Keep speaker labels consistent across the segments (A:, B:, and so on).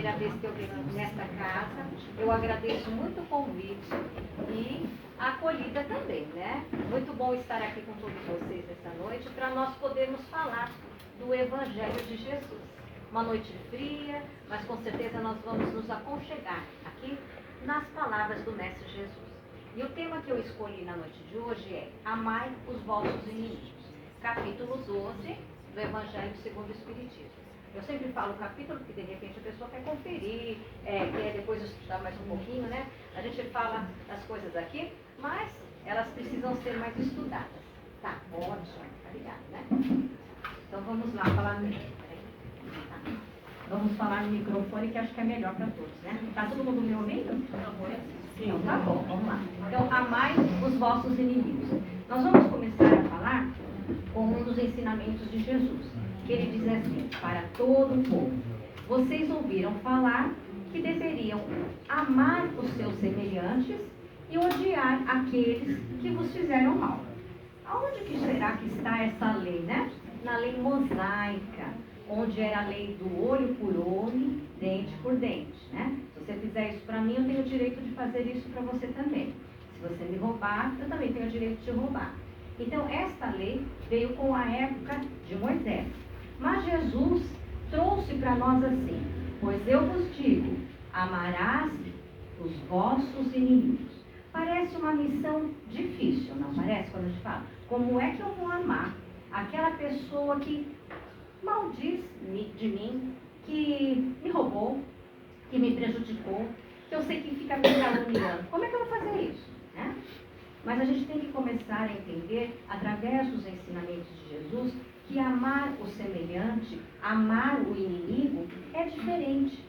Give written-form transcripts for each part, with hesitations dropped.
A: primeira vez que eu venho nesta casa. Eu agradeço muito o convite e a acolhida também, né? Muito bom estar aqui com todos vocês esta noite para nós podermos falar do Evangelho de Jesus. Uma noite fria, mas com certeza nós vamos nos aconchegar aqui nas palavras do Mestre Jesus. E o tema que eu escolhi na noite de hoje é Amai os vossos inimigos. Capítulo 12 do Evangelho segundo o Espiritismo. Eu sempre falo o capítulo porque de repente a pessoa quer conferir, quer depois estudar mais um pouquinho, né? A gente fala as coisas aqui, mas elas precisam ser mais estudadas. Tá, ótimo, obrigada, né? Então vamos lá, vamos falar no microfone que acho que é melhor para todos, né? Tá todo mundo me ouvindo? Então tá bom, vamos lá. Então, amai os vossos inimigos. Nós vamos começar a falar com um dos ensinamentos de Jesus, que ele diz assim, para todo o povo. Vocês ouviram falar que deveriam amar os seus semelhantes e odiar aqueles que vos fizeram mal. Aonde que será que está essa lei, né? Na lei mosaica, onde era a lei do olho por olho, dente por dente, né? Se você fizer isso para mim, eu tenho o direito de fazer isso para você também. Se você me roubar, eu também tenho o direito de roubar. Então, esta lei veio com a época de Moisés. Mas Jesus trouxe para nós assim, pois eu vos digo, amarás os vossos inimigos. Parece uma missão difícil, não parece quando a gente fala? Como é que eu vou amar aquela pessoa que maldiz de mim, que me roubou, que me prejudicou, que eu sei que fica me caluniando? Como é que eu vou fazer isso, né? Mas a gente tem que começar a entender, através dos ensinamentos de Jesus, que amar o semelhante, amar o inimigo, é diferente.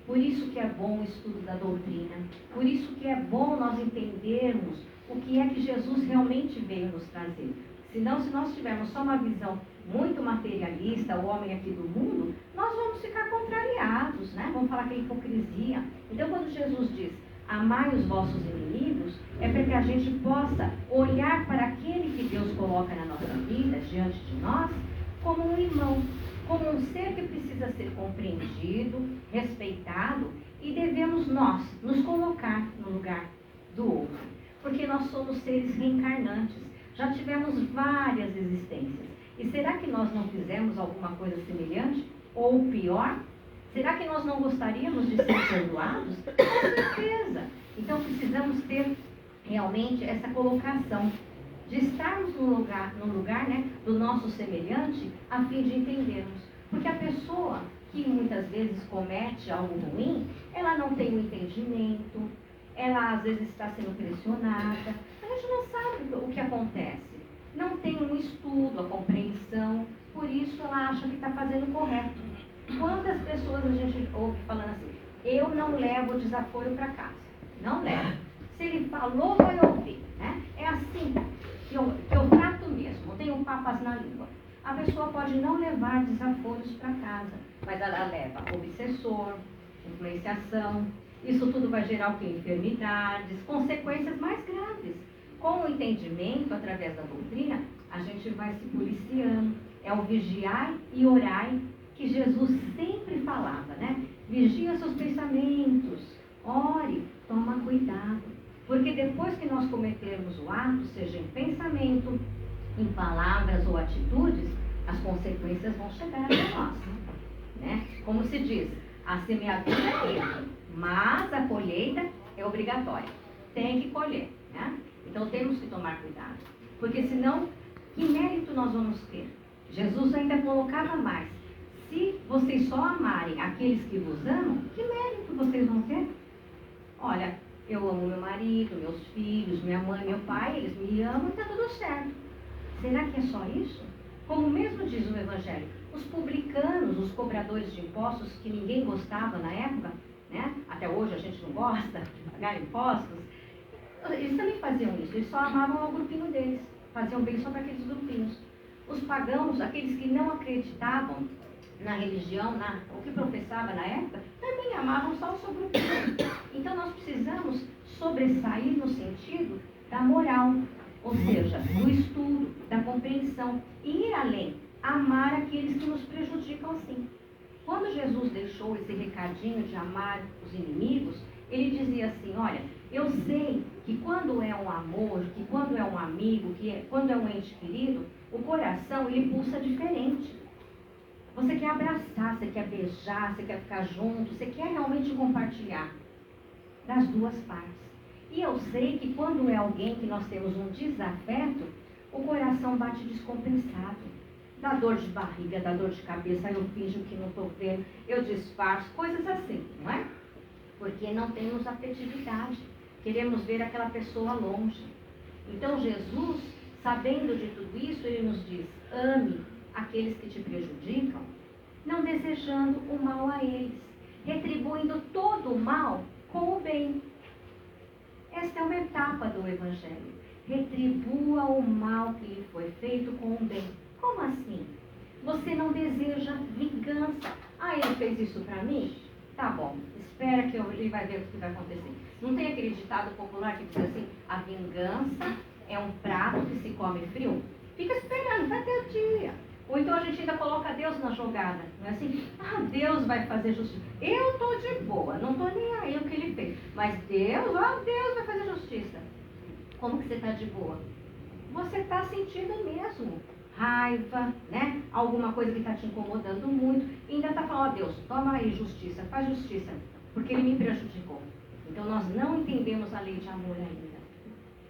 A: Por isso que é bom o estudo da doutrina, por isso que é bom nós entendermos o que é que Jesus realmente veio nos trazer. Senão, se nós tivermos só uma visão muito materialista, o homem aqui do mundo, nós vamos ficar contrariados, né? Vamos falar que é hipocrisia. Então, quando Jesus diz, amai os vossos inimigos, é para que a gente possa olhar para aquele que Deus coloca na nossa vida, diante de nós, como um irmão, como um ser que precisa ser compreendido, respeitado, e devemos nós nos colocar no lugar do outro. Porque nós somos seres reencarnantes, já tivemos várias existências. E será que nós não fizemos alguma coisa semelhante? Ou pior? Será que nós não gostaríamos de ser perdoados? Com certeza. Então precisamos ter realmente essa colocação de estarmos no lugar, né, do nosso semelhante, a fim de entendermos. Porque a pessoa que muitas vezes comete algo ruim, ela não tem o entendimento, ela às vezes está sendo pressionada, a gente não sabe o que acontece. Não tem um estudo, a compreensão, por isso ela acha que está fazendo correto. Quantas pessoas a gente ouve falando assim, eu não levo desaforo para casa, não levo. Se ele falou, vai ouvir, né? É assim que eu trato mesmo, não tenho papas na língua. A pessoa pode não levar desaforos para casa, mas ela leva obsessor, influenciação, isso tudo vai gerar o quê? Enfermidades, consequências mais graves. Com o entendimento, através da doutrina, a gente vai se policiando. É o vigiai e orai que Jesus sempre falava, né? Vigia seus pensamentos, ore, toma cuidado. Porque depois que nós cometermos o ato, seja em pensamento, em palavras ou atitudes, as consequências vão chegar até nós, né? Como se diz, a semeadura é livre, mas a colheita é obrigatória. Tem que colher, né? Então temos que tomar cuidado, porque senão, que mérito nós vamos ter? Jesus ainda colocava mais. Se vocês só amarem aqueles que vos amam, que mérito vocês vão ter? Olha, eu amo meu marido, meus filhos, minha mãe, meu pai, eles me amam e está tudo certo. Será que é só isso? Como mesmo diz o Evangelho, os publicanos, os cobradores de impostos, que ninguém gostava na época, né? Até hoje a gente não gosta de pagar impostos, eles também faziam isso, eles só amavam o grupinho deles, faziam bem só para aqueles grupinhos. Os pagãos, aqueles que não acreditavam na religião, o que professava na época, também amavam só o seu grupinho. Então nós precisamos sobressair no sentido da moral, ou seja, do estudo, da compreensão, e ir além, amar aqueles que nos prejudicam sim. Quando Jesus deixou esse recadinho de amar os inimigos, ele dizia assim, olha, eu sei que quando é um amor, que quando é um amigo, quando é um ente querido, o coração ele pulsa diferente. Você quer abraçar, você quer beijar, você quer ficar junto, você quer realmente compartilhar das duas partes. E eu sei que quando é alguém que nós temos um desafeto, o coração bate descompensado. Dá dor de barriga, dá dor de cabeça, eu finjo que não estou vendo, eu disfarço, coisas assim, não é? Porque não temos afetividade. Queremos ver aquela pessoa longe. Então Jesus, sabendo de tudo isso, ele nos diz, ame aqueles que te prejudicam, não desejando o mal a eles, retribuindo todo o mal com o bem. Esta é uma etapa do Evangelho. Retribua o mal que lhe foi feito com o bem. Como assim? Você não deseja vingança. Ah, ele fez isso para mim? Tá bom, espera que ele vai ver o que vai acontecer. Não tem aquele ditado popular que diz assim, a vingança é um prato que se come frio? Fica esperando, vai ter o dia. Ou então a gente ainda coloca Deus na jogada. Não é assim? Ah, Deus vai fazer justiça. Eu estou de boa, não estou nem aí o que ele fez. Mas Deus vai fazer justiça. Como que você está de boa? Você está sentindo mesmo raiva, né? Alguma coisa que está te incomodando muito. E ainda está falando, Deus, toma aí justiça, faz justiça. Porque ele me prejudicou. Então nós não entendemos a lei de amor ainda.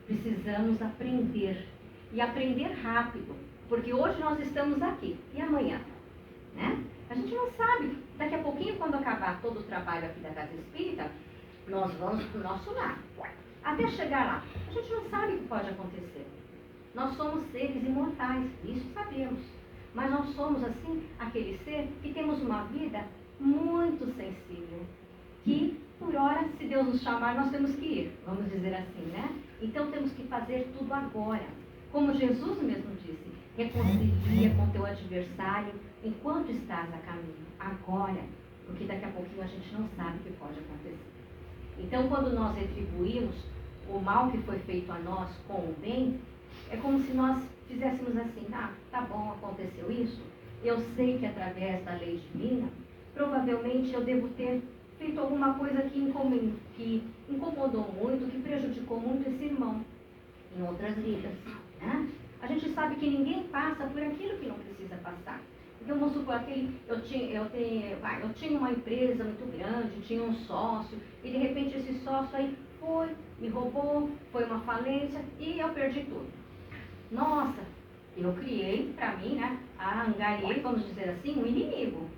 A: Precisamos aprender. E aprender rápido. Porque hoje nós estamos aqui. E amanhã? Né? A gente não sabe. Daqui a pouquinho, quando acabar todo o trabalho aqui da Casa Espírita, nós vamos para o nosso lar. Até chegar lá, a gente não sabe o que pode acontecer. Nós somos seres imortais, isso sabemos. Mas nós somos, assim, aquele ser que temos uma vida muito sensível. Que, por hora, se Deus nos chamar, nós temos que ir. Vamos dizer assim, né? Então temos que fazer tudo agora. Como Jesus mesmo disse, reconcilia com teu adversário enquanto estás a caminho, agora, porque daqui a pouquinho a gente não sabe o que pode acontecer. Então, quando nós retribuímos o mal que foi feito a nós com o bem, é como se nós fizéssemos assim, tá bom, aconteceu isso, eu sei que através da lei divina, provavelmente eu devo ter feito alguma coisa que incomodou muito, que prejudicou muito esse irmão em outras vidas. Né? A gente sabe que ninguém passa por aquilo que não precisa passar. Então, vamos supor, eu tinha uma empresa muito grande, tinha um sócio, e de repente esse sócio aí me roubou, foi uma falência e eu perdi tudo. Nossa, eu criei para mim, né, angariei, vamos dizer assim, um inimigo,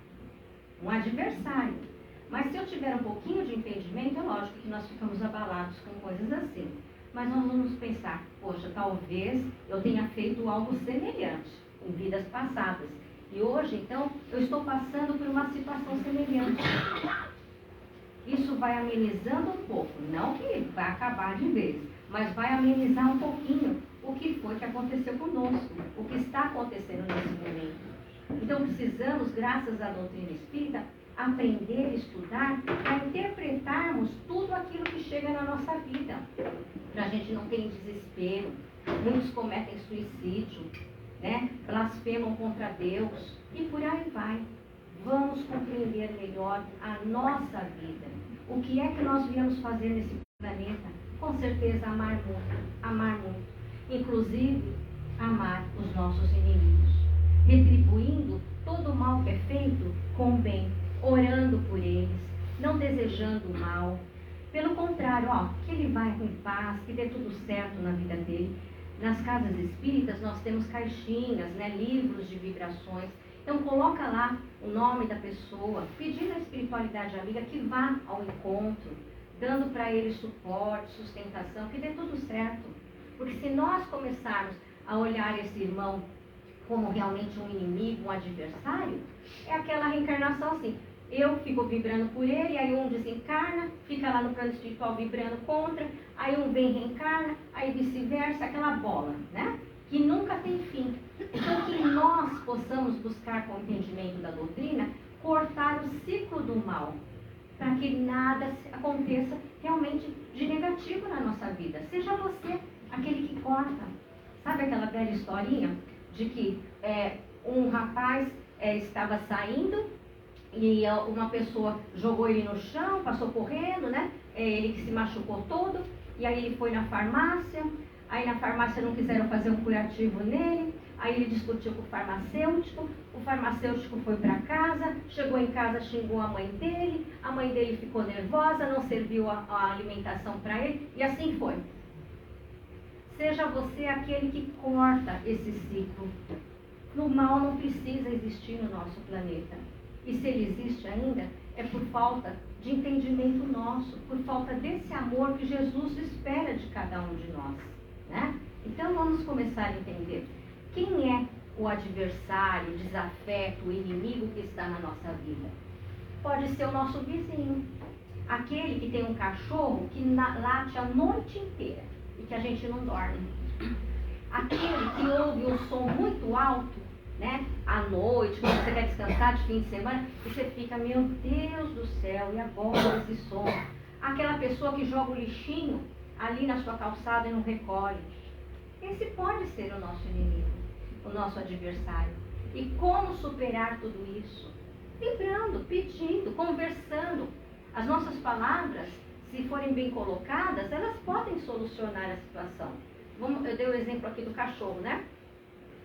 A: um adversário. Mas se eu tiver um pouquinho de entendimento, é lógico que nós ficamos abalados com coisas assim. Mas nós vamos pensar, poxa, talvez eu tenha feito algo semelhante em vidas passadas. E hoje, então, eu estou passando por uma situação semelhante. Isso vai amenizando um pouco, não que vai acabar de vez, mas vai amenizar um pouquinho o que foi que aconteceu conosco, o que está acontecendo nesse momento. Então, precisamos, graças à doutrina espírita, aprender, estudar, para interpretarmos tudo aquilo que chega na nossa vida. Para a gente não ter desespero. Muitos cometem suicídio, né? Blasfemam contra Deus e por aí vai. Vamos compreender melhor a nossa vida. O que é que nós viemos fazer nesse planeta? Com certeza amar muito, amar muito. Inclusive, amar os nossos inimigos. Retribuindo todo o mal que é feito com o bem. Orando por eles, não desejando o mal. Pelo contrário, que ele vai com paz, que dê tudo certo na vida dele. Nas casas espíritas nós temos caixinhas, né, livros de vibrações. Então coloca lá o nome da pessoa, pedindo à espiritualidade amiga que vá ao encontro, dando para ele suporte, sustentação, que dê tudo certo. Porque se nós começarmos a olhar esse irmão como realmente um inimigo, um adversário, é aquela reencarnação assim. Eu fico vibrando por ele, aí um desencarna, fica lá no plano espiritual vibrando contra, aí um vem reencarna, aí vice-versa, aquela bola, né? Que nunca tem fim. Então que nós possamos buscar com o entendimento da doutrina, cortar o ciclo do mal, para que nada aconteça realmente de negativo na nossa vida. Seja você aquele que corta. Sabe aquela velha historinha de que um rapaz estava saindo e uma pessoa jogou ele no chão, passou correndo, né? Ele que se machucou todo, e aí ele foi na farmácia, aí na farmácia não quiseram fazer um curativo nele, aí ele discutiu com o farmacêutico foi para casa, chegou em casa, xingou a mãe dele ficou nervosa, não serviu a alimentação para ele, e assim foi. Seja você aquele que corta esse ciclo. O mal não precisa existir no nosso planeta. E se ele existe ainda, é por falta de entendimento nosso, por falta desse amor que Jesus espera de cada um de nós, né? Então vamos começar a entender quem é o adversário, o desafeto, o inimigo que está na nossa vida. Pode ser o nosso vizinho, aquele que tem um cachorro que late a noite inteira e que a gente não dorme. Aquele que ouve um som muito alto, né, à noite, quando você quer descansar de fim de semana, e você fica, meu Deus do céu, e agora esse som? Aquela pessoa que joga o lixinho ali na sua calçada e não recolhe. Esse pode ser o nosso inimigo, o nosso adversário. E como superar tudo isso? Vibrando, pedindo, conversando. As nossas palavras, se forem bem colocadas, elas podem solucionar a situação. Eu dei o exemplo aqui do cachorro, né?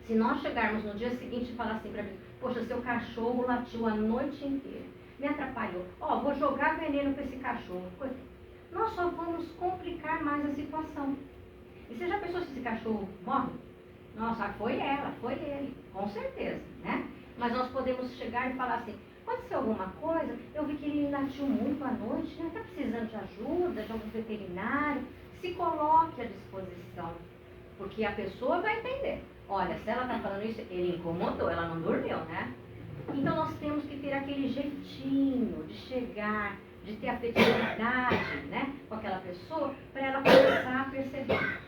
A: Se nós chegarmos no dia seguinte e falar assim para mim, poxa, seu cachorro latiu a noite inteira, me atrapalhou, vou jogar veneno para esse cachorro, nós só vamos complicar mais a situação. E você já pensou se esse cachorro morre? Nossa, foi ela, foi ele, com certeza, né? Mas nós podemos chegar e falar assim, aconteceu alguma coisa, eu vi que ele latiu muito à noite, né? Está precisando de ajuda, de algum veterinário, se coloque à disposição, porque a pessoa vai entender. Olha, se ela está falando isso, ele incomodou, ela não dormiu, né? Então nós temos que ter aquele jeitinho de chegar, de ter afetividade, né, com aquela pessoa, para ela começar a perceber.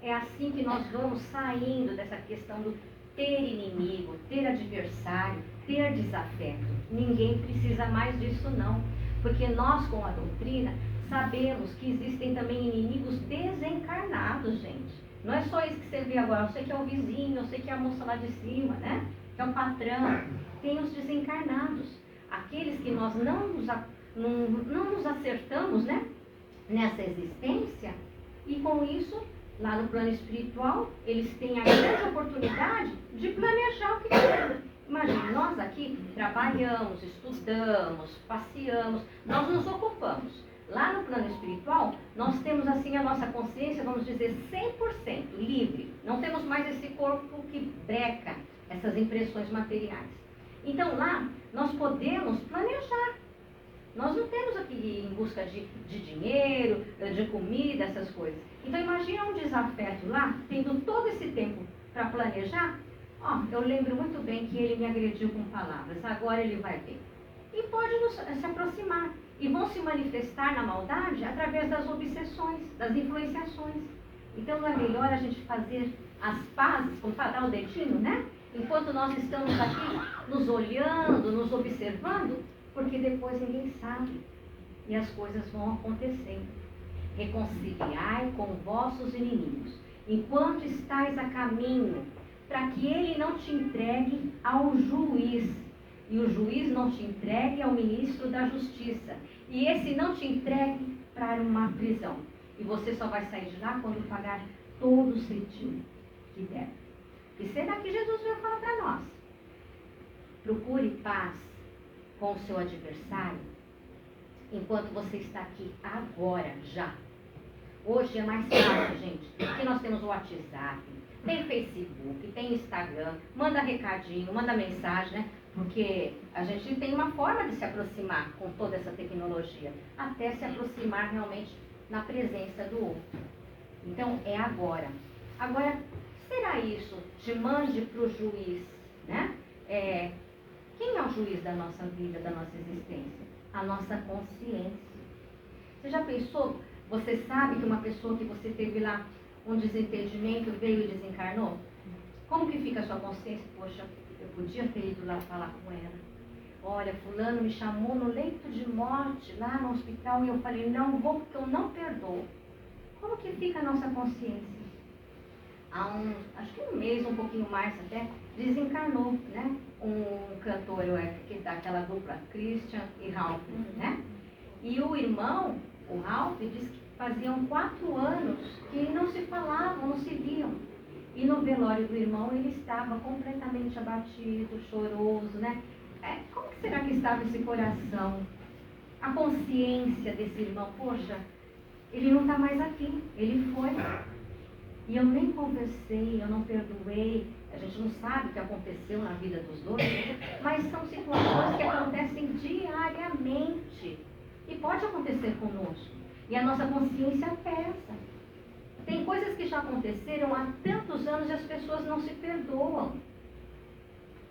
A: É assim que nós vamos saindo dessa questão do ter inimigo, ter adversário, ter desafeto. Ninguém precisa mais disso não, porque nós com a doutrina sabemos que existem também inimigos desencarnados, gente. Não é só isso que você vê agora, eu sei que é o vizinho, eu sei que é a moça lá de cima, né? Que é o patrão. Tem os desencarnados, aqueles que nós não nos acertamos, né? Nessa existência, e com isso, lá no plano espiritual, eles têm a grande oportunidade de planejar o que querem. Imagine, nós aqui trabalhamos, estudamos, passeamos, nós nos ocupamos. Lá no plano espiritual, nós temos assim a nossa consciência, vamos dizer, 100% livre. Não temos mais esse corpo que breca essas impressões materiais. Então lá, nós podemos planejar. Nós não temos aqui em busca de dinheiro, de comida, essas coisas. Então imagina um desafeto lá, tendo todo esse tempo para planejar. Eu lembro muito bem que ele me agrediu com palavras, agora ele vai ver. E pode se aproximar. E vão se manifestar na maldade através das obsessões, das influenciações. Então não é melhor a gente fazer as pazes, como dar o dedinho, né? Enquanto nós estamos aqui nos olhando, nos observando, porque depois ninguém sabe. E as coisas vão acontecendo. Reconciliai com vossos inimigos, enquanto estais a caminho, para que ele não te entregue ao juiz. E o juiz não te entregue ao ministro da justiça. E esse não te entregue para uma prisão. E você só vai sair de lá quando pagar todo o ceitil que der. E será que Jesus veio falar para nós? Procure paz com o seu adversário enquanto você está aqui agora, já. Hoje é mais fácil, gente, porque nós temos o WhatsApp, tem Facebook, tem Instagram, manda recadinho, manda mensagem, né? Porque a gente tem uma forma de se aproximar com toda essa tecnologia, até se aproximar realmente na presença do outro. Então, é agora. Agora, será isso? Te mande para o juiz, né? Quem é o juiz da nossa vida, da nossa existência? A nossa consciência. Você já pensou? Você sabe que uma pessoa que você teve lá um desentendimento veio e desencarnou? Como que fica a sua consciência? Poxa, eu podia ter ido lá falar com ela. Olha, fulano me chamou no leito de morte, lá no hospital, e eu falei, não vou porque eu não perdoo. Como que fica a nossa consciência? Há acho que um mês, um pouquinho mais até, desencarnou, né? Um cantor que daquela dupla, Christian e Ralph, né? E o irmão, o Ralph, disse que faziam 4 anos que não se falavam, não se viam. E no velório do irmão ele estava completamente abatido, choroso, né? Como que será que estava esse coração? A consciência desse irmão, poxa, ele não está mais aqui, ele foi. E eu nem conversei, eu não perdoei, a gente não sabe o que aconteceu na vida dos dois, mas são situações que acontecem diariamente. E pode acontecer conosco. E a nossa consciência pesa. Tem coisas que já aconteceram há tantos anos e as pessoas não se perdoam.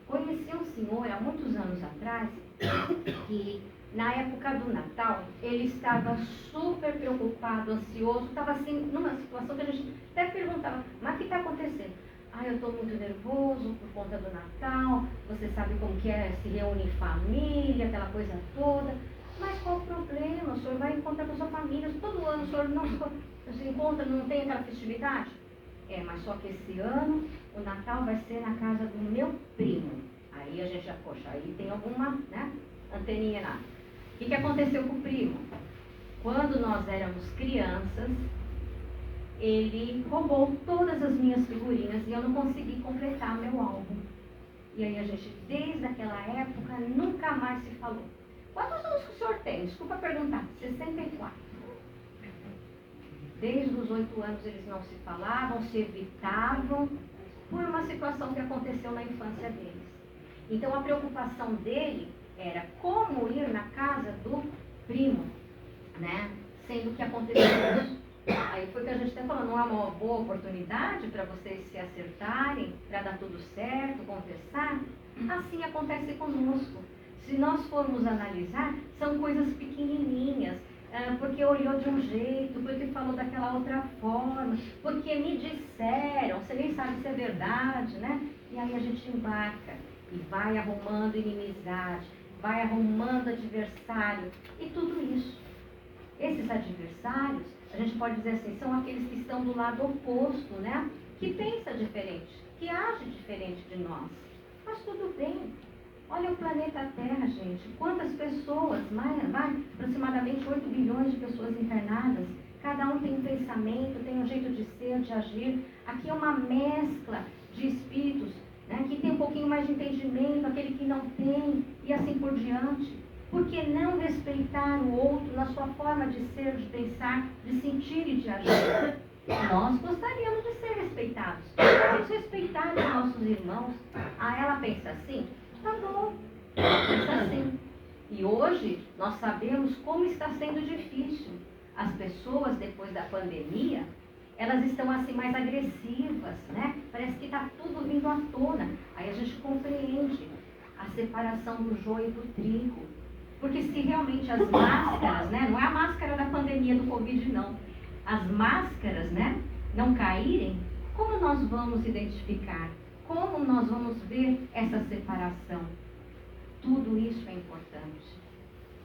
A: Conheci um senhor há muitos anos atrás que na época do Natal ele estava super preocupado, ansioso, estava assim numa situação que a gente até perguntava, mas o que está acontecendo? Eu estou muito nervoso por conta do Natal, você sabe como que é se reunir em família, aquela coisa toda. Mas qual o problema? O senhor vai encontrar com a sua família, todo ano o senhor não se encontra, não tem aquela festividade? Mas só que esse ano o Natal vai ser na casa do meu primo. Aí a gente já, poxa, aí tem alguma, né, anteninha lá. O que aconteceu com o primo? Quando nós éramos crianças, ele roubou todas as minhas figurinhas e eu não consegui completar meu álbum. E aí a gente, desde aquela época, nunca mais se falou. Quantos anos que o senhor tem? Desculpa perguntar. 64. Desde os 8 anos eles não se falavam, se evitavam, por uma situação que aconteceu na infância deles. Então a preocupação dele era como ir na casa do primo, né? Sendo que aconteceu isso. Aí foi que a gente até falou, não é uma boa oportunidade para vocês se acertarem, para dar tudo certo, conversar? Assim acontece conosco. Se nós formos analisar, são coisas pequenininhas, porque olhou de um jeito, porque falou daquela outra forma, porque me disseram, você nem sabe se é verdade, né? E aí a gente embarca e vai arrumando inimizade, vai arrumando adversário e tudo isso. Esses adversários, a gente pode dizer assim, são aqueles que estão do lado oposto, né? Que pensa diferente, que age diferente de nós. Mas tudo bem. Olha o planeta Terra, gente. Quantas pessoas, aproximadamente 8 bilhões de pessoas encarnadas. Cada um tem um pensamento, tem um jeito de ser, de agir. Aqui é uma mescla de espíritos, né, que tem um pouquinho mais de entendimento, aquele que não tem, e assim por diante. Por que não respeitar o outro na sua forma de ser, de pensar, de sentir e de agir? Nós gostaríamos de ser respeitados. Vamos respeitar os nossos irmãos. Ela pensa assim? Tá bom, pensa assim. E hoje nós sabemos como está sendo difícil. As pessoas, depois da pandemia, elas estão assim mais agressivas, né? Parece que está tudo vindo à tona. Aí a gente compreende a separação do joio e do trigo. Porque se realmente as máscaras, né? Não é a máscara da pandemia do Covid, não. As máscaras, né? Não caírem, como nós vamos identificar? Como nós vamos ver essa separação? Tudo isso é importante.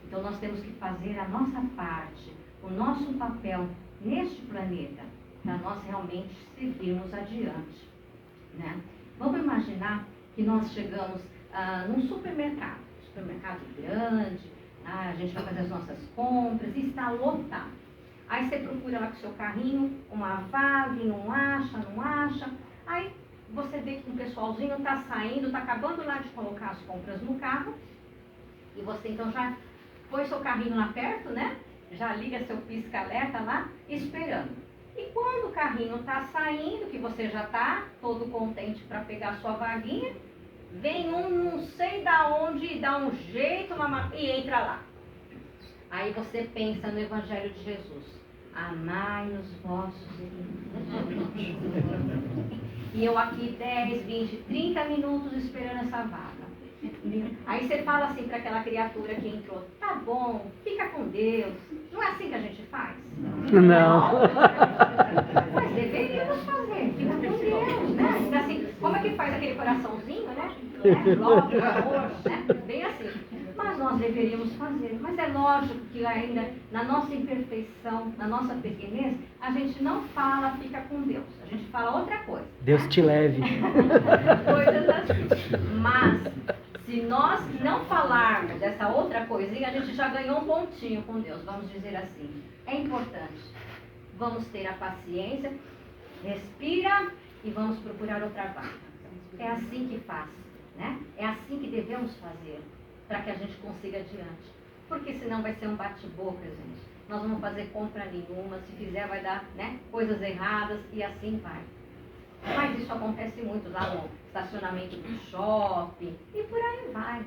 A: Então nós temos que fazer a nossa parte, o nosso papel neste planeta, para nós realmente seguirmos adiante, né? Vamos imaginar que nós chegamos num supermercado grande, a gente vai fazer as nossas compras e está lotado. Aí você procura lá com o seu carrinho uma vaga e não acha. Aí você vê que um pessoalzinho está saindo, está acabando lá de colocar as compras no carro. E você então já põe seu carrinho lá perto, né? Já liga seu pisca-alerta lá, esperando. E quando o carrinho está saindo, que você já está todo contente para pegar a sua vaguinha, vem um não sei da onde, dá um jeito e entra lá. Aí você pensa no Evangelho de Jesus. Amai os vossos inimigos. E eu aqui 10, 20, 30 minutos esperando essa vaga. Aí você fala assim para aquela criatura que entrou, tá bom, fica com Deus. Não é assim que a gente faz?
B: Não.
A: Mas deveríamos fazer, fica com Deus, né? Assim, como é que faz aquele coraçãozinho, né? Love, amor, né? Bem assim. Mas nós nós deveríamos fazer. Mas é lógico que ainda na nossa imperfeição, na nossa pequenez, a gente não fala, fica com Deus. A gente fala outra coisa.
B: Deus te leve.
A: Coisas assim. Mas, se nós não falarmos dessa outra coisinha, a gente já ganhou um pontinho com Deus, vamos dizer assim. É importante. Vamos ter a paciência, respira e vamos procurar outra vaga. É assim que faz, né? É assim que devemos fazer, para que a gente consiga adiante. Porque senão vai ser um bate-boca, gente. Nós não vamos fazer compra nenhuma, se fizer vai dar, né, coisas erradas e assim vai. Mas isso acontece muito lá no estacionamento do shopping e por aí vai.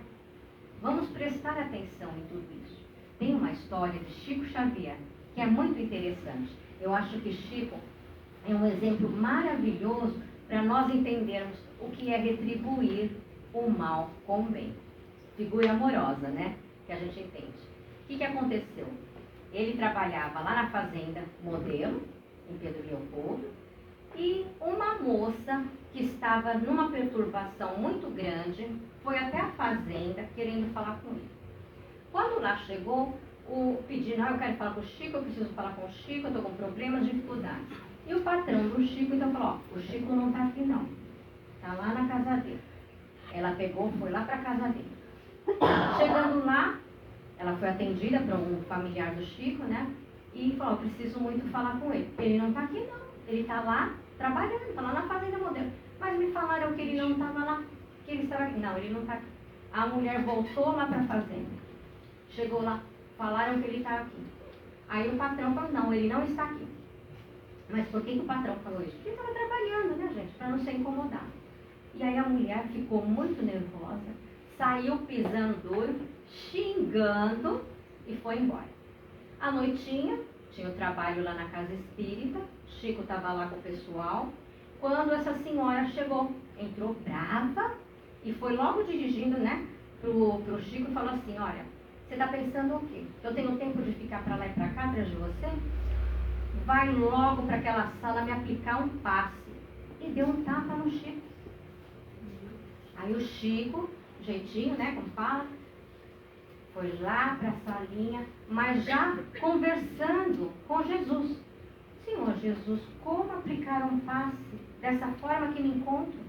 A: Vamos prestar atenção em tudo isso. Tem uma história de Chico Xavier que é muito interessante. Eu acho que Chico é um exemplo maravilhoso para nós entendermos o que é retribuir o mal com o bem. Figura amorosa, né? Que a gente entende. O que aconteceu? Ele trabalhava lá na fazenda Modelo, em Pedro Leopoldo, e uma moça que estava numa perturbação muito grande foi até a fazenda querendo falar com ele. Quando lá chegou, pedindo, eu quero falar com o Chico, eu preciso falar com o Chico, eu estou com problemas, dificuldades. E o patrão do Chico então falou, o Chico não está aqui não, está lá na casa dele. Ela pegou, foi lá para a casa dele. Chegando lá, ela foi atendida por um familiar do Chico, né? E falou, preciso muito falar com ele. Ele não está aqui não, ele está lá trabalhando, está lá na fazenda Modelo. Mas me falaram que ele não estava lá, que ele estava aqui. Não, ele não está aqui. A mulher voltou lá para a fazenda. Chegou lá, falaram que ele está aqui. Aí o patrão falou, não, ele não está aqui. Mas por que o patrão falou isso? Porque ele estava trabalhando, né, gente? Para não ser incomodado. E aí a mulher ficou muito nervosa, saiu pisando duro, xingando e foi embora. À noitinha, tinha o trabalho lá na casa espírita, Chico estava lá com o pessoal, quando essa senhora chegou, entrou brava e foi logo dirigindo, né, pro Chico e falou assim, olha, você está pensando o quê? Eu tenho tempo de ficar para lá e para cá atrás de você? Vai logo para aquela sala me aplicar um passe. E deu um tapa no Chico. Aí o Chico, jeitinho, né, como fala, foi lá para a salinha, mas já conversando com Jesus. Senhor Jesus, como aplicar um passe dessa forma que me encontro?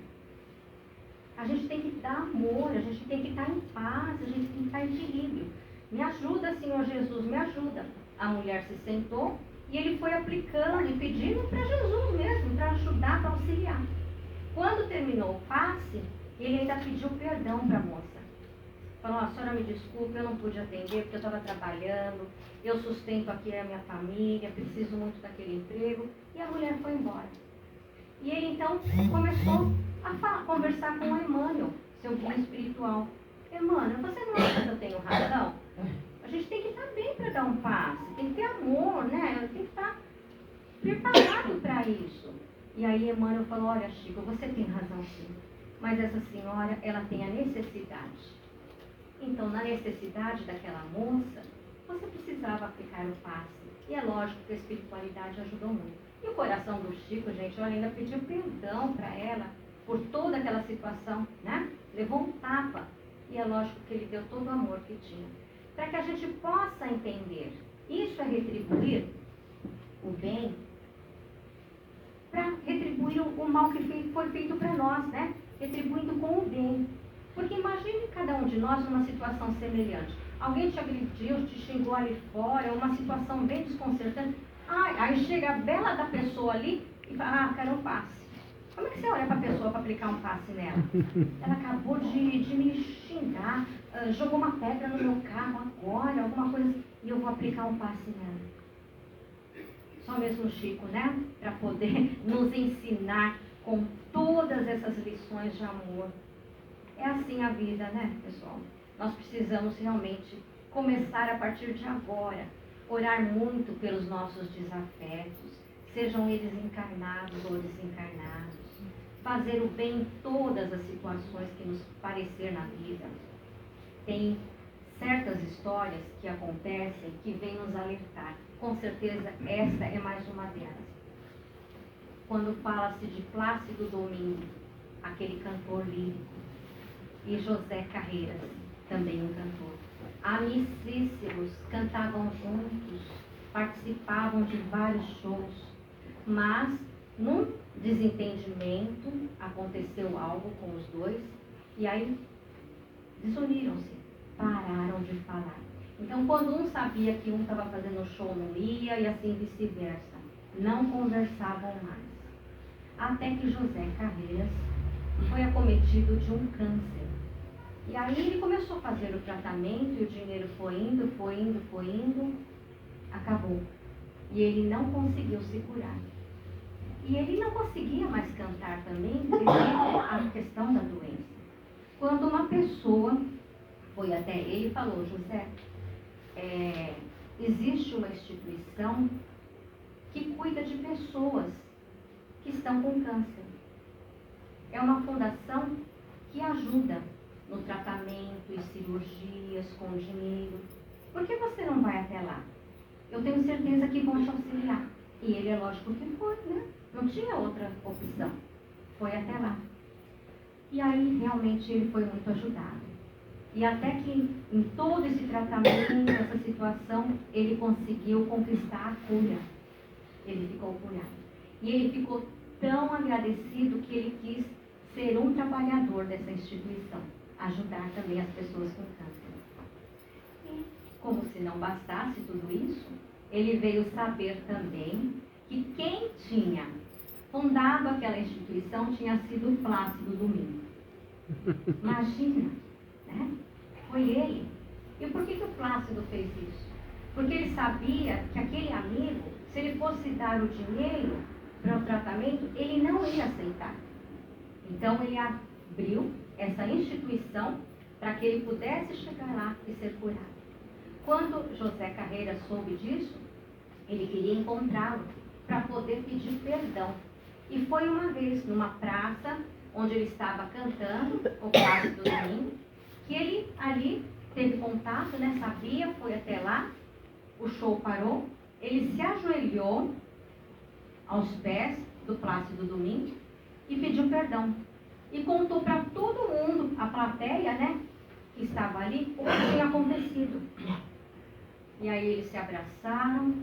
A: A gente tem que dar amor, a gente tem que estar em paz, a gente tem que estar em equilíbrio. Me ajuda, Senhor Jesus, me ajuda. A mulher se sentou e ele foi aplicando e pedindo para Jesus mesmo, para ajudar, para auxiliar. Quando terminou o passe, ele ainda pediu perdão para a moça. Falou, a senhora me desculpe, eu não pude atender porque eu estava trabalhando, eu sustento aqui a minha família, preciso muito daquele emprego. E a mulher foi embora. E ele então começou a conversar com o Emmanuel, seu guia espiritual. Emmanuel, você não acha que eu tenho razão? A gente tem que estar bem para dar um passe, tem que ter amor, né? Tem que estar preparado para isso. E aí Emmanuel falou, olha Chico, você tem razão sim, mas essa senhora, ela tem a necessidade. Então, na necessidade daquela moça, você precisava aplicar o passe. E é lógico que a espiritualidade ajudou muito. E o coração do Chico, gente, olha, ainda pediu perdão para ela por toda aquela situação, né? Levou um tapa. E é lógico que ele deu todo o amor que tinha. Para que a gente possa entender, isso é retribuir o bem, para retribuir o mal que foi feito para nós, né? Retribuindo com o bem. Porque imagine cada um de nós numa situação semelhante. Alguém te agrediu, te xingou ali fora, uma situação bem desconcertante. Aí chega a bela da pessoa ali e fala, quero um passe. Como é que você olha para a pessoa para aplicar um passe nela? Ela acabou de me xingar, jogou uma pedra no meu carro agora, alguma coisa assim, e eu vou aplicar um passe nela. Só mesmo Chico, né? Para poder nos ensinar com todas essas lições de amor. É assim a vida, né, pessoal? Nós precisamos realmente começar a partir de agora, orar muito pelos nossos desafetos, sejam eles encarnados ou desencarnados, fazer o bem em todas as situações que nos parecer na vida. Tem certas histórias que acontecem que vêm nos alertar. Com certeza essa é mais uma delas. Quando fala-se de Plácido Domingo, aquele cantor lírico, e José Carreiras, também um cantor. amicíssimos, cantavam juntos, participavam de vários shows, mas num desentendimento aconteceu algo com os dois e aí desuniram-se, pararam de falar. Então, quando um sabia que um estava fazendo show, não ia, e assim vice-versa, não conversavam mais. Até que José Carreiras foi acometido de um câncer. E aí ele começou a fazer o tratamento e o dinheiro foi indo, acabou. E ele não conseguiu se curar. E ele não conseguia mais cantar também devido à questão da doença. Quando uma pessoa foi até ele e falou: José, existe uma instituição que cuida de pessoas que estão com câncer. É uma fundação que ajuda no tratamento e cirurgias com dinheiro. Por que você não vai até lá? Eu tenho certeza que vão te auxiliar. E ele, é lógico que foi, né? Não tinha outra opção. Foi até lá. E aí, realmente, ele foi muito ajudado. E até que, em todo esse tratamento, essa situação, ele conseguiu conquistar a cura. Ele ficou curado. E ele ficou tão agradecido que ele quis ser um trabalhador dessa instituição. Ajudar também as pessoas com câncer. E, como se não bastasse tudo isso, ele veio saber também que quem tinha fundado aquela instituição tinha sido Plácido Domingo. Imagina, né? Foi ele. E por que o Plácido fez isso? Porque ele sabia que aquele amigo, se ele fosse dar o dinheiro para o tratamento, ele não ia aceitar. Então ele abriu essa instituição para que ele pudesse chegar lá e ser curado. Quando José Carreiras soube disso, ele queria encontrá-lo para poder pedir perdão. E foi uma vez numa praça onde ele estava cantando o Plácido Domingo, que ele ali teve contato, né? Sabia, foi até lá, o show parou, ele se ajoelhou aos pés do Plácido Domingo e pediu perdão. E contou para todo mundo, a plateia, né, que estava ali, o que tinha acontecido. E aí eles se abraçaram,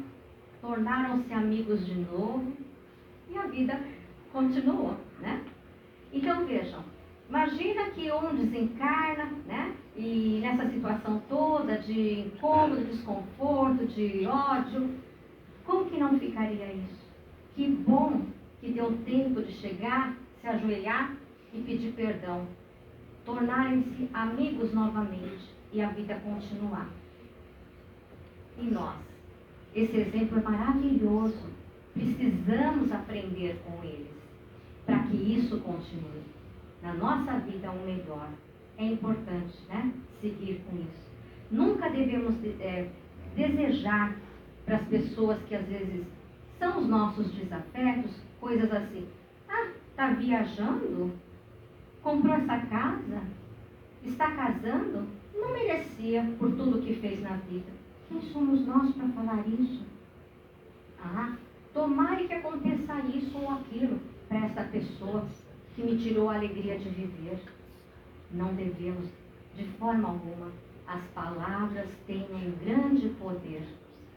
A: tornaram-se amigos de novo, e a vida continuou, né? Então vejam, imagina que um desencarna, né? E nessa situação toda de incômodo, desconforto, de ódio, como que não ficaria isso? Que bom que deu tempo de chegar, se ajoelhar e pedir perdão, tornarem-se amigos novamente e a vida continuar. E nós? Esse exemplo é maravilhoso. Precisamos aprender com eles para que isso continue. Na nossa vida, um melhor. É importante, né? Seguir com isso. Nunca devemos desejar para as pessoas que às vezes são os nossos desafetos, coisas assim. Ah, está viajando? Comprou essa casa? Está casando? Não merecia por tudo que fez na vida. Quem somos nós para falar isso? Ah, tomara que aconteça isso ou aquilo para essa pessoa que me tirou a alegria de viver. Não devemos, de forma alguma. As palavras têm um grande poder.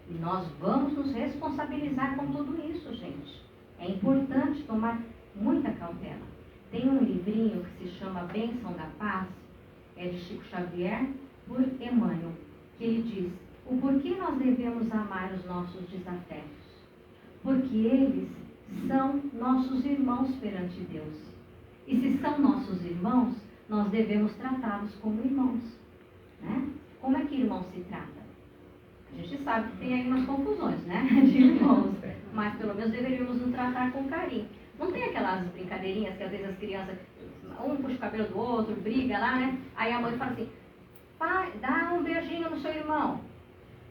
A: E nós vamos nos responsabilizar com tudo isso, gente. É importante tomar muita cautela. Tem um livrinho que se chama Bênção da Paz, é de Chico Xavier, por Emmanuel, que ele diz: o porquê nós devemos amar os nossos desafetos? Porque eles são nossos irmãos perante Deus. E se são nossos irmãos, nós devemos tratá-los como irmãos. Né? Como é que irmão se trata? A gente sabe que tem aí umas confusões, né? De irmãos, mas pelo menos deveríamos nos tratar com carinho. Não tem aquelas brincadeirinhas que às vezes as crianças, um puxa o cabelo do outro, briga lá, né? Aí a mãe fala assim: pai, dá um beijinho no seu irmão,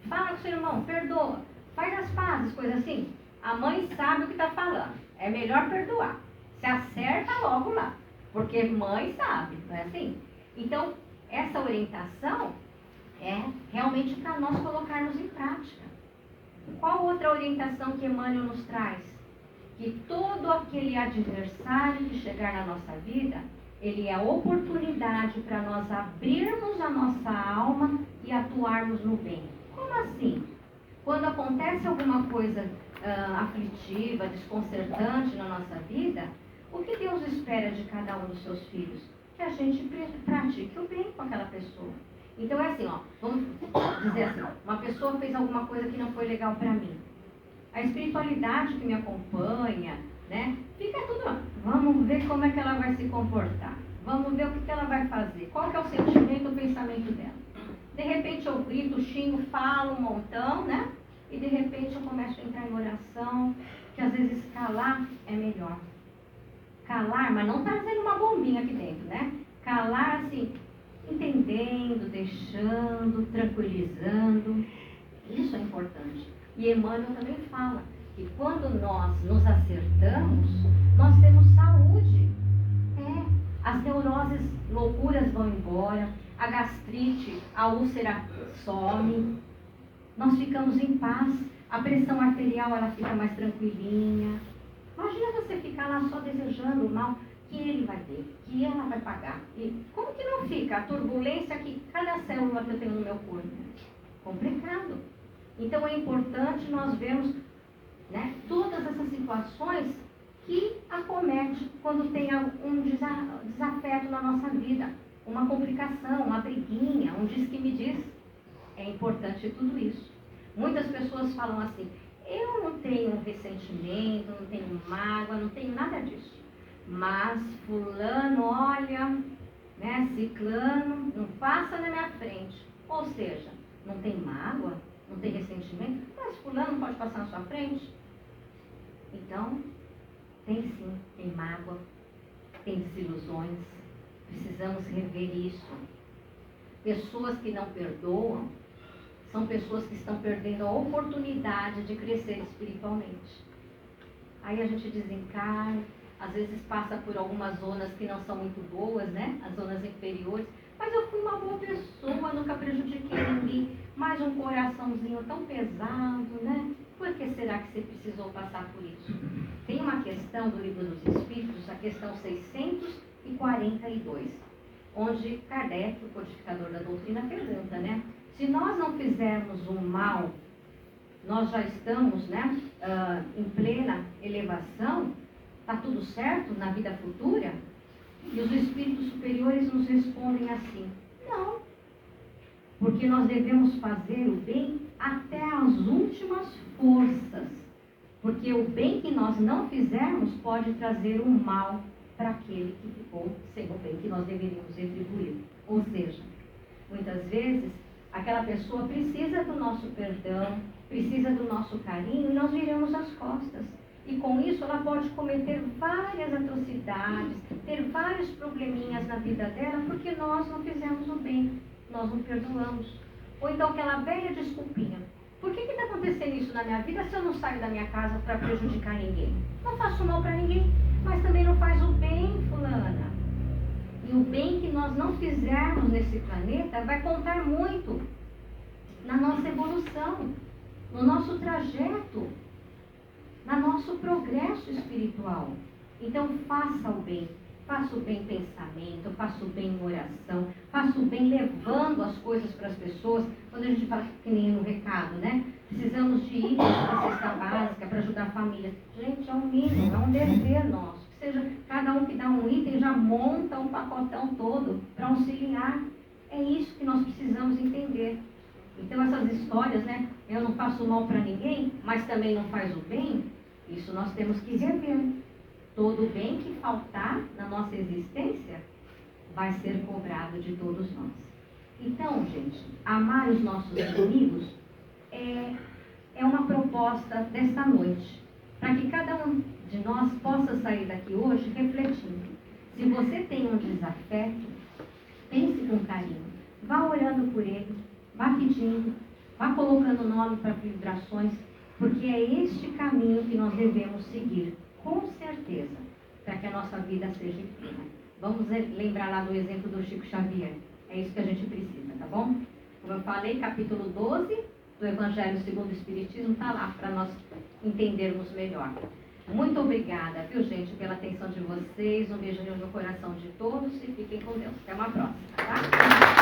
A: fala com o seu irmão, perdoa, faz as pazes, coisa assim. A mãe sabe o que está falando, é melhor perdoar. Se acerta logo lá, porque mãe sabe, não é assim? Então, essa orientação é realmente para nós colocarmos em prática. Qual outra orientação que Emmanuel nos traz? Que todo aquele adversário que chegar na nossa vida, ele é a oportunidade para nós abrirmos a nossa alma e atuarmos no bem. Como assim? Quando acontece alguma coisa aflitiva, desconcertante na nossa vida, o que Deus espera de cada um dos seus filhos? Que a gente pratique o bem com aquela pessoa. Então é assim, ó, vamos dizer assim, uma pessoa fez alguma coisa que não foi legal para mim. A espiritualidade que me acompanha, né? Fica tudo, vamos ver como é que ela vai se comportar. Vamos ver o que ela vai fazer. Qual que é o sentimento, o pensamento dela. De repente eu grito, xingo, falo um montão, né? E de repente eu começo a entrar em oração, que às vezes calar é melhor. Calar, mas não trazendo uma bombinha aqui dentro, né? Calar assim, entendendo, deixando, tranquilizando. Isso é importante. E Emmanuel também fala que quando nós nos acertamos, nós temos saúde. As neuroses, loucuras vão embora, a gastrite, a úlcera some, nós ficamos em paz, a pressão arterial ela fica mais tranquilinha. Imagina você ficar lá só desejando o mal, que ele vai ter, que ela vai pagar. E como que não fica a turbulência que cada célula que eu tenho no meu corpo? Complicado. Então é importante nós vermos, né, todas essas situações que acomete quando tem um desafeto na nossa vida, uma complicação, uma briguinha, um diz que me diz. É importante tudo isso. Muitas pessoas falam assim, eu não tenho ressentimento, não tenho mágoa, não tenho nada disso. Mas fulano, olha, né, ciclano, não passa na minha frente. Ou seja, não tem mágoa, não tem ressentimento, mas fulano pode passar na sua frente. Então, tem sim, tem mágoa, tem desilusões, precisamos rever isso. Pessoas que não perdoam são pessoas que estão perdendo a oportunidade de crescer espiritualmente. Aí a gente desencarna, às vezes passa por algumas zonas que não são muito boas, né? As zonas inferiores, mas eu fui uma boa pessoa, nunca prejudiquei ninguém, mas um coraçãozinho tão pesado, né? Por que será que você precisou passar por isso? Tem uma questão do Livro dos Espíritos, a questão 642, onde Kardec, o codificador da doutrina, pergunta, né? Se nós não fizermos o mal, nós já estamos, né, em plena elevação, está tudo certo na vida futura? E os espíritos superiores nos respondem assim, não, porque nós devemos fazer o bem até as últimas forças, porque o bem que nós não fizermos pode trazer o mal para aquele que ficou sem o bem que nós deveríamos retribuir. Ou seja, muitas vezes aquela pessoa precisa do nosso perdão, precisa do nosso carinho e nós viramos as costas. E com isso ela pode cometer várias atrocidades, ter vários probleminhas na vida dela, porque nós não fizemos o bem, nós não perdoamos. Ou então aquela velha desculpinha. Por que está acontecendo isso na minha vida se eu não saio da minha casa para prejudicar ninguém? Não faço mal para ninguém, mas também não faz o bem, fulana. E o bem que nós não fizermos nesse planeta vai contar muito na nossa evolução, no nosso trajeto, no nosso progresso espiritual. Então faça o bem em pensamento, faça o bem em oração, faça o bem levando as coisas para as pessoas. Quando a gente fala que nem no recado, né? Precisamos de itens para a cesta básica, para ajudar a família. Gente, é um mínimo, é um dever nosso. Que seja, cada um que dá um item já monta um pacotão todo para auxiliar. É isso que nós precisamos entender. Então essas histórias, né? Eu não faço mal para ninguém, mas também não faz o bem. Isso nós temos que rever. Todo bem que faltar na nossa existência vai ser cobrado de todos nós. Então, gente, amar os nossos inimigos é uma proposta desta noite, para que cada um de nós possa sair daqui hoje refletindo. Se você tem um desafeto, pense com carinho, vá orando por ele, vá pedindo, vá colocando nome para vibrações, porque é este caminho que nós devemos seguir, com certeza, para que a nossa vida seja plena. Vamos lembrar lá do exemplo do Chico Xavier. É isso que a gente precisa, tá bom? Como eu falei, capítulo 12 do Evangelho segundo o Espiritismo está lá para nós entendermos melhor. Muito obrigada, viu, gente, pela atenção de vocês. Um beijo no coração de todos e fiquem com Deus. Até uma próxima, tá?